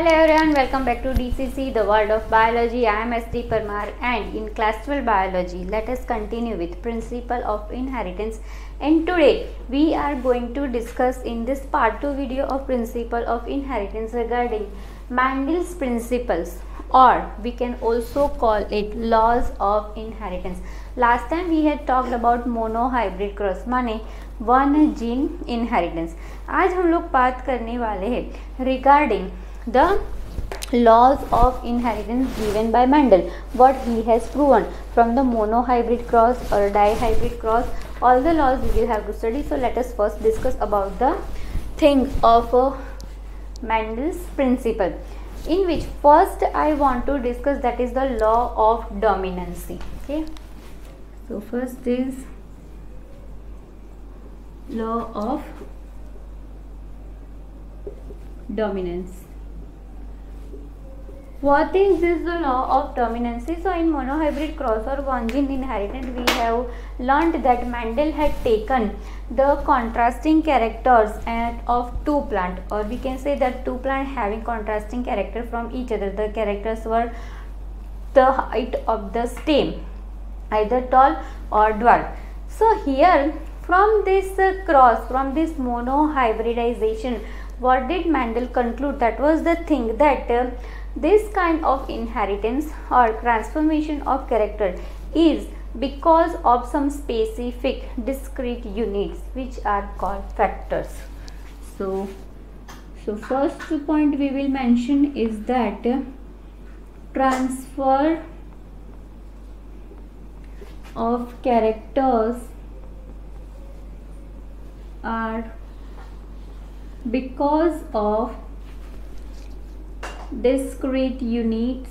Hello everyone, welcome back to DCC, the world of biology. I am SD Parmar and in class 12 biology, let us continue with principle of inheritance. And today we are going to discuss in this part 2 video of principle of inheritance regarding Mendel's principles, or we can also call it laws of inheritance. Last time we had talked about monohybrid cross माने one gene inheritance. आज हम लोग बात करने वाले हैं regarding the laws of inheritance given by Mendel, what he has proven from the monohybrid cross or dihybrid cross. All the laws we will have to study. So let us first discuss about the thing of Mendel's principle, in which first I want to discuss that is the law of dominancy. Okay, so first is law of dominance. What is this the law of dominancy? So in monohybrid cross or one gene inheritance, we have learned that Mendel had taken the contrasting characters of two plants, or we can say that two plants having contrasting character from each other. The characters were the height of the stem, either tall or dwarf. So here from this cross, from this monohybridization, what did Mendel conclude? That was the thing that this kind of inheritance or transformation of character is because of some specific discrete units which are called factors. So first point we will mention is that transfer of characters are because of discrete units,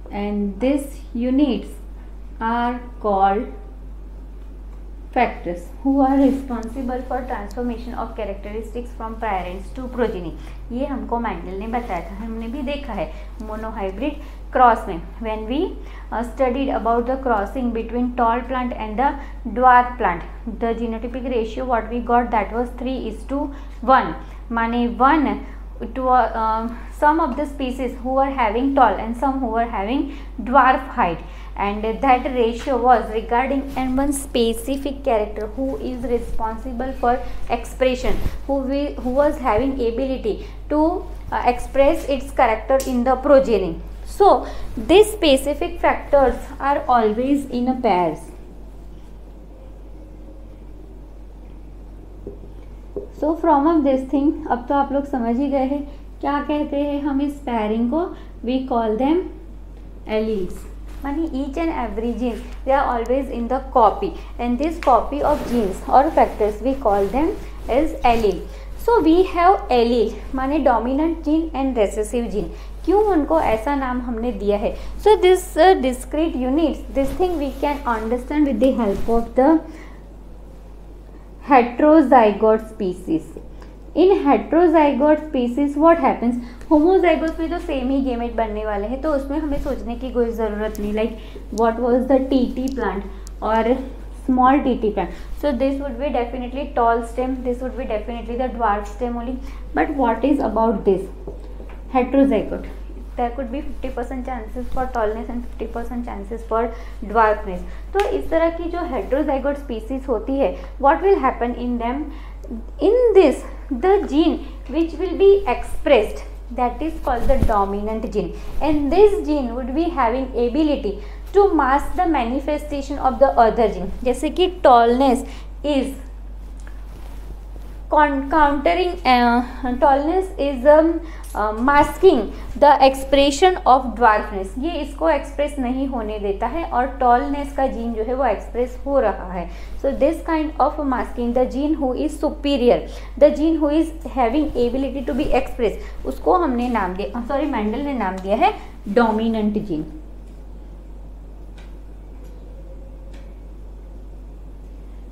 and these units are called factors who are responsible for transformation of characteristics from parents to progeny. ये हमको Mendel ने बताया था, हमने भी देखा है monohybrid cross में. when we studied about the crossing between tall plant and the dwarf plant, the genotypic ratio what we got, that was 3:1. माने 1 to some of the species who were having tall and some who were having dwarf height, and that ratio was regarding and one specific character who is responsible for expression, who was having ability to express its character in the progeny. So these specific factors are always in a pairs. So from of this thing, अब तो आप लोग समझ ही गए हैं क्या कहते हैं हम इस पैरिंग को. We call them alleles. Means each and every gene they are always in the copy, and this copy of genes और factors we call them as allele. So we have allele means dominant gene and recessive gene. क्यों उनको ऐसा नाम हमने दिया है? So this discrete units, this thing we can understand with the help of the heterozygote species. In heterozygote species what happens? होमोजाइगोस में तो same ही gamete बनने वाले हैं, तो उसमें हमें सोचने की कोई ज़रूरत नहीं. Like what was the TT plant और small TT plant. So this would be definitely tall stem, this would be definitely the dwarf stem only. But what is about this heterozygote? There could be 50% chances for tallness and 50% chances for dwarfness. तो इस तरह की जो heterozygote species होती है, what will happen in them? In this, the gene which will be expressed, that is called the dominant gene, and this gene would be having ability to mask the manifestation of the other gene. जैसे कि tallness is countering, tallness is masking the expression of dwarfness. ये इसको express नहीं होने देता है और tallness का जीन जो है वो एक्सप्रेस हो रहा है. So this kind of masking, the gene who is superior, the gene who is having ability to be expressed, उसको हमने नाम दिया, सॉरी मेंडल ने नाम दिया है dominant gene.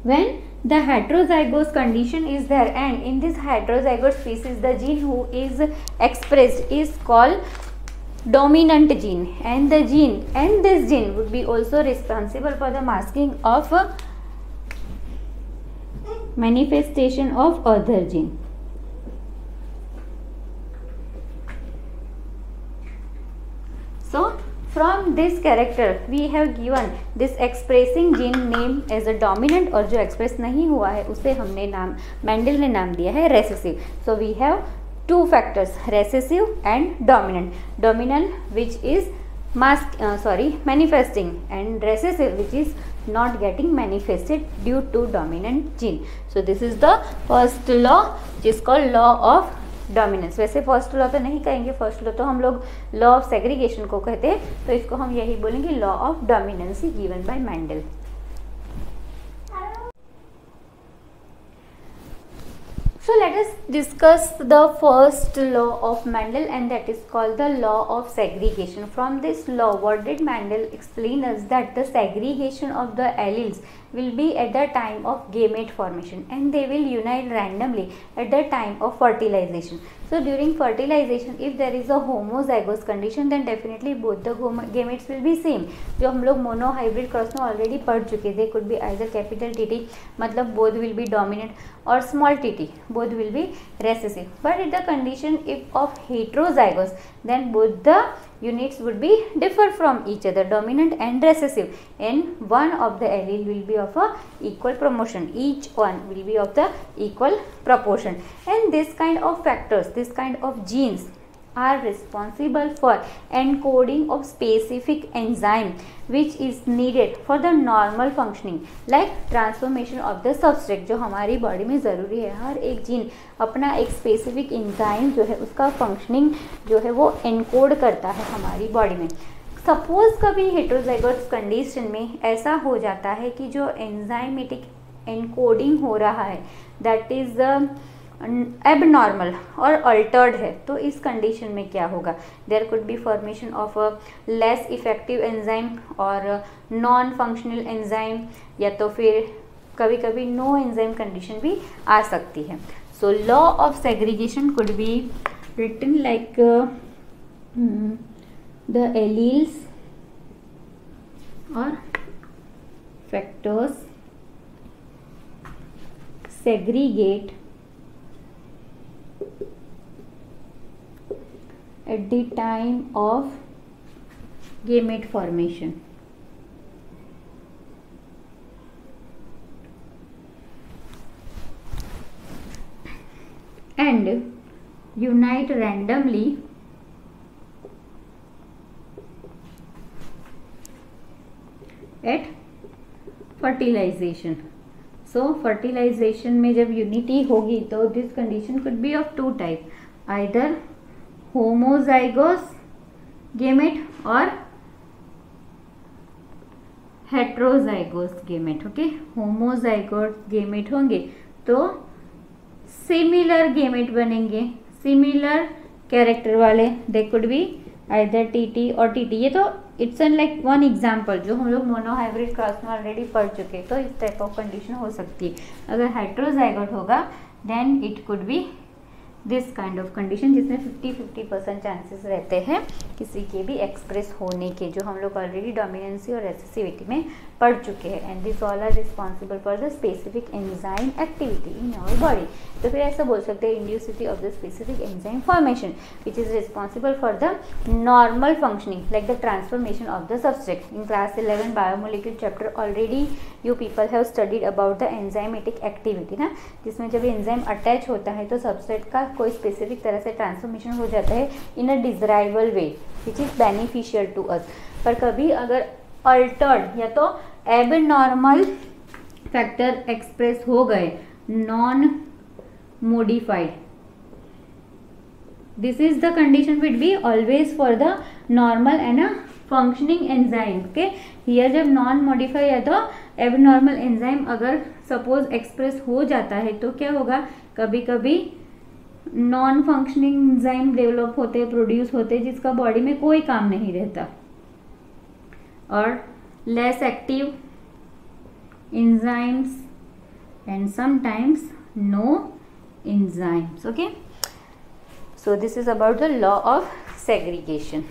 When the heterozygous condition is there, and in this heterozygote species the gene who is expressed is called dominant gene, and the gene and this gene would be also responsible for the masking of manifestation of other gene. So from this character we have given this expressing gene name as a dominant, और जो express नहीं हुआ है उसे हमने नाम Mendel ने नाम दिया है recessive. So we have two factors, recessive and dominant. Dominant which is manifesting, and recessive which is not getting manifested due to dominant gene. So this is the first law, which is called law of dominance. वैसे first law तो नहीं कहेंगे, first law तो हम लोग law of segregation को कहते हैं, तो इसको हम यही बोलेंगे law of dominancy given by Mendel. So let us discuss the first law of Mendel, and that is called the law of segregation. From this law, what did Mendel explain us? That the segregation of the alleles will be at the time of gamete formation, and they will unite randomly at the time of fertilization. So during fertilization, if there is a homozygous condition, then definitely both the gametes will be same. जो हम लोग monohybrid cross में already पढ़ चुके, they could be either capital TT, मतलब both will be dominant, or small tt, both will be recessive. But in the condition if of heterozygous, then both the units would be differ from each other, dominant and recessive, and one of the allele will be of a equal proportion, each one will be of the equal proportion. And this kind of factors, this kind of genes are responsible for encoding of specific enzyme which is needed for the normal functioning, like transformation of the substrate. जो हमारी body में ज़रूरी है, हर एक gene अपना एक specific enzyme जो है उसका फंक्शनिंग जो है वो एनकोड करता है हमारी बॉडी में. सपोज कभी हेटेरोजाइगस कंडीशन में ऐसा हो जाता है कि जो एंजाइमेटिक एनकोडिंग हो रहा है दैट इज़ एबनॉर्मल और अल्टर्ड है, तो इस कंडीशन में क्या होगा? There could be formation of a less effective enzyme और नॉन फंक्शनल एंजाइम, या तो फिर कभी कभी नो एंजाइम कंडीशन भी आ सकती है. So law of segregation could be written like the alleles or factors segregate at the time of gamete formation. And unite randomly at fertilization. So fertilization में जब यूनिटी होगी तो this condition could be of two type, either homozygous gamete और heterozygous gamete. Okay, homozygous gamete होंगे तो similar gamete बनेंगे, similar character वाले. They could be either TT और टीटी. ये तो it's an like one example जो हम लोग मोनोहाइब्रिड क्रॉस में ऑलरेडी पढ़ चुके, तो इस टाइप ऑफ कंडीशन हो सकती है. अगर हेट्रोजाइगोट होगा then it could be this kind of condition जिसमें 50-50% चांसेस रहते हैं किसी के भी एक्सप्रेस होने के, जो हम लोग ऑलरेडी डोमिनेंसी और रेसेसिविटी में पढ़ चुके हैं. And this all are responsible for the specific enzyme activity in our body. तो फिर ऐसा बोल सकते हैं inducibility of the specific enzyme formation which is responsible for the normal functioning like the transformation of the substrate. In class 11 biomolecule chapter already you people have studied about the enzymatic activity ना, जिसमें जब enzyme attach होता है तो substrate का कोई specific तरह से ट्रांसफॉर्मेशन हो जाता है in a desirable way which is beneficial to us. पर कभी अगर अल्टर्ड या तो एबनॉर्मल फैक्टर एक्सप्रेस हो गए, non modified, this is the condition would be always for the normal and a functioning enzyme. Okay, here जब non modify या तो एबनॉर्मल एंजाइम अगर सपोज एक्सप्रेस हो जाता है तो क्या होगा? कभी कभी नॉन फंक्शनिंग एंजाइम डेवलप होते, प्रोड्यूस होते जिसका बॉडी में कोई काम नहीं रहता, और less active enzymes and sometimes no enzymes. Okay, so this is about the law of segregation.